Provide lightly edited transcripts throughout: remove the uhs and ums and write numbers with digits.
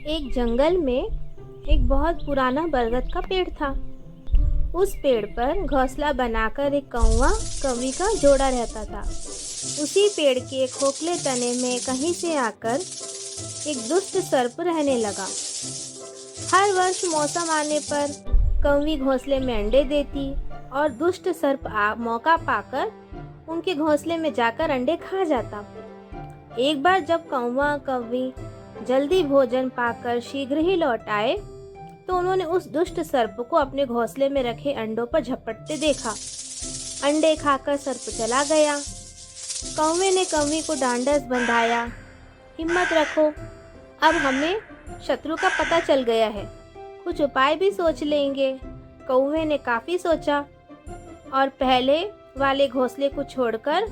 एक जंगल में एक बहुत पुराना बरगद का पेड़ था। उस पेड़ पर घोंसला बनाकर एक कौवा कौवी का जोड़ा रहता था। उसी पेड़ के खोखले तने में कहीं से आकर एक दुष्ट सर्प रहने लगा। हर वर्ष मौसम आने पर कौवी घोंसले में अंडे देती और दुष्ट सर्प मौका पाकर उनके घोंसले में जाकर अंडे खा जाता। एक बार जब कौवा कौवी जल्दी भोजन पाकर शीघ्र ही लौट आए तो उन्होंने उस दुष्ट सर्प को अपने घोंसले में रखे अंडों पर झपटते देखा। अंडे खाकर सर्प चला गया। कौवे ने कौवी को ढांढस बंधाया, हिम्मत रखो, अब हमें शत्रु का पता चल गया है, कुछ उपाय भी सोच लेंगे। कौवे ने काफी सोचा और पहले वाले घोंसले को छोड़कर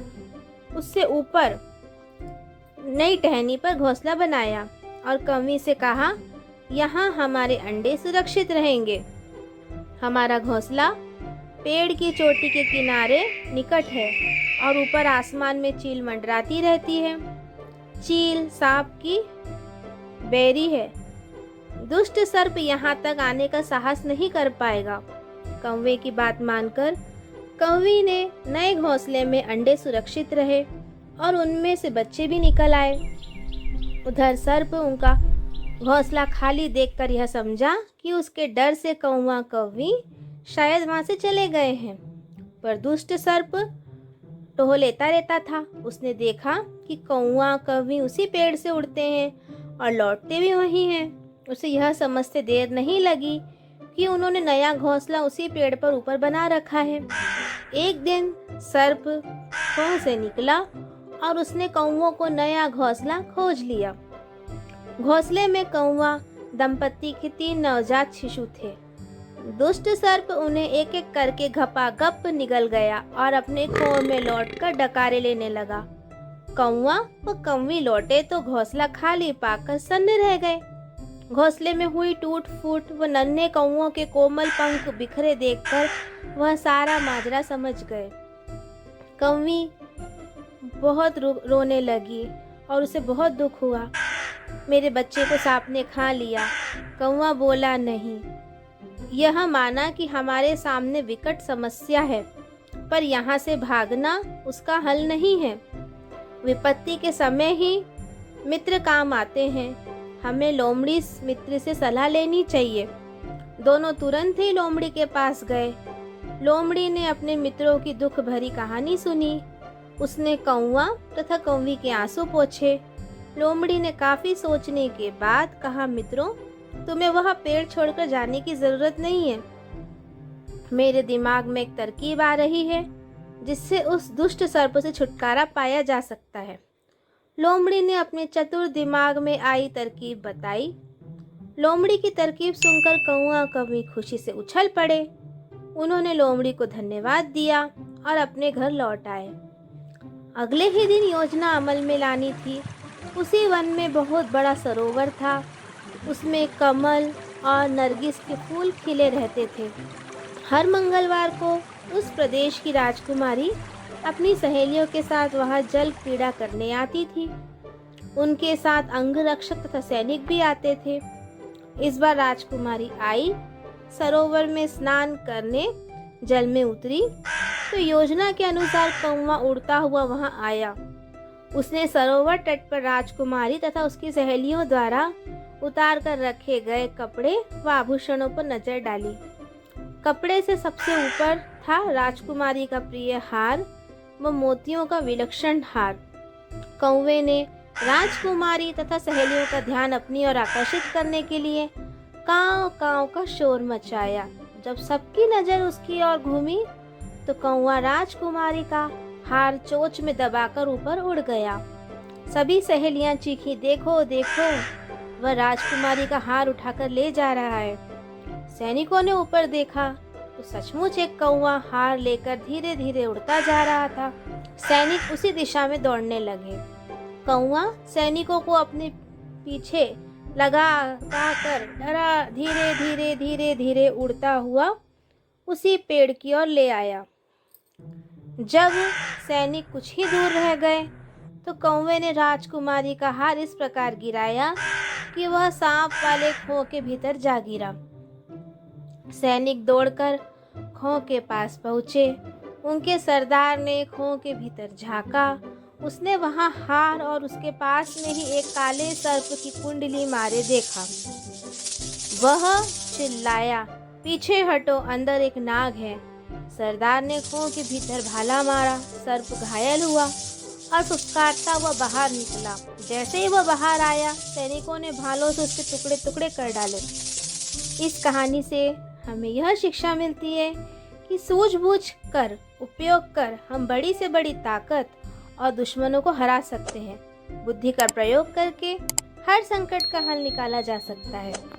उससे ऊपर नई टहनी पर घोंसला बनाया और कौवी से कहा, यहाँ हमारे अंडे सुरक्षित रहेंगे। हमारा घोंसला पेड़ की चोटी के किनारे निकट है और ऊपर आसमान में चील मंडराती रहती है। चील सांप की बैरी है। दुष्ट सर्प यहाँ तक आने का साहस नहीं कर पाएगा। कौवे की बात मानकर कौवी ने नए घोंसले में अंडे सुरक्षित रहे और उनमें से बच्चे भी निकल आए। उधर सर्प उनका घोंसला खाली देखकर यह समझा कि उसके डर से कौवा कौवी शायद वहां से चले गए हैं, पर दुष्ट सर्प टोह लेता रहता था। उसने देखा कि कौवा कौवी उसी पेड़ से उड़ते हैं और लौटते भी वही हैं। उसे यह समझते देर नहीं लगी कि उन्होंने नया घोंसला उसी पेड़ पर ऊपर बना रखा है। एक दिन सर्प खोह से निकला और उसने कौवों को नया घोंसला खोज लिया। घोंसले में कौवा दंपति के 3 नवजात शिशु थे। दुष्ट सर्प उन्हें एक एक करके घपाघप निगल गया और अपने खोह में लौटकर डकारे लेने लगा। कौवा व कौवी लौटे तो घोंसला खाली पाकर सन्न रह गए। घोंसले में हुई टूट फूट व नन्हे कौवों के कोमल पंख बिखरे देखकर वह सारा माजरा समझ गए। कौवी बहुत रोने लगी और उसे बहुत दुख हुआ। मेरे बच्चे को सांप ने खा लिया। कौवा बोला, नहीं, यह माना कि हमारे सामने विकट समस्या है, पर यहाँ से भागना उसका हल नहीं है। विपत्ति के समय ही मित्र काम आते हैं। हमें लोमड़ी मित्र से सलाह लेनी चाहिए। दोनों तुरंत ही लोमड़ी के पास गए। लोमड़ी ने अपने मित्रों की दुख भरी कहानी सुनी। उसने कौवा तथा कौवी के आंसू पोंछे। लोमड़ी ने काफी सोचने के बाद कहा, मित्रों, तुम्हें वह पेड़ छोड़कर जाने की जरूरत नहीं है। मेरे दिमाग में एक तरकीब आ रही है जिससे उस दुष्ट सर्प से छुटकारा पाया जा सकता है। लोमड़ी ने अपने चतुर दिमाग में आई तरकीब बताई। लोमड़ी की तरकीब सुनकर कौवा कौवी खुशी से उछल पड़े। उन्होंने लोमड़ी को धन्यवाद दिया और अपने घर लौट आए। अगले ही दिन योजना अमल में लानी थी। उसी वन में बहुत बड़ा सरोवर था। उसमें कमल और नरगिस के फूल खिले रहते थे। हर मंगलवार को उस प्रदेश की राजकुमारी अपनी सहेलियों के साथ वहां जल क्रीड़ा करने आती थी। उनके साथ अंगरक्षक तथा सैनिक भी आते थे। इस बार राजकुमारी आई, सरोवर में स्नान करने जल में उतरी तो योजना के अनुसार कौवा उड़ता हुआ वहां आया। उसने सरोवर तट पर राजकुमारी तथा उसकी सहेलियों द्वारा उतार कर रखे गए कपड़े व आभूषणों पर नजर डाली। कपड़े से सबसे ऊपर था राजकुमारी का प्रिय हार व मोतियों का विलक्षण हार। कौवे ने राजकुमारी तथा सहेलियों का ध्यान अपनी ओर आकर्षित करने के लिए काव काव का शोर मचाया। जब सबकी नजर उसकी ओर घूमी तो कौवा राजकुमारी का हार चोंच में दबाकर ऊपर उड़ गया। सभी सहेलियां चीखी, देखो देखो, वह राजकुमारी का हार उठाकर ले जा रहा है। सैनिकों ने ऊपर देखा तो सचमुच एक कौवा हार लेकर धीरे धीरे उड़ता जा रहा था। सैनिक उसी दिशा में दौड़ने लगे। कौवा सैनिकों को अपने पीछे लगा कर डरा धीरे धीरे धीरे धीरे उड़ता हुआ उसी पेड़ की ओर ले आया। जब सैनिक कुछ ही दूर रह गए तो कौवे ने राजकुमारी का हार इस प्रकार गिराया कि वह सांप वाले खोह के भीतर जा गिरा। सैनिक दौड़कर खोह के पास पहुंचे। उनके सरदार ने खोह के भीतर झांका। उसने वहां हार और उसके पास में ही एक काले सर्प की कुंडली मारे देखा। वह चिल्लाया, पीछे हटो, अंदर एक नाग है। सरदार ने खोह के भीतर भाला मारा। सर्प घायल हुआ और फुफकारता हुआ बाहर निकला। जैसे ही वह बाहर आया, सैनिकों ने भालों से उसके टुकड़े टुकड़े कर डाले। इस कहानी से हमें यह शिक्षा मिलती है कि सूझबूझ कर उपयोग कर हम बड़ी से बड़ी ताकत और दुश्मनों को हरा सकते हैं। बुद्धि का प्रयोग करके हर संकट का हल निकाला जा सकता है।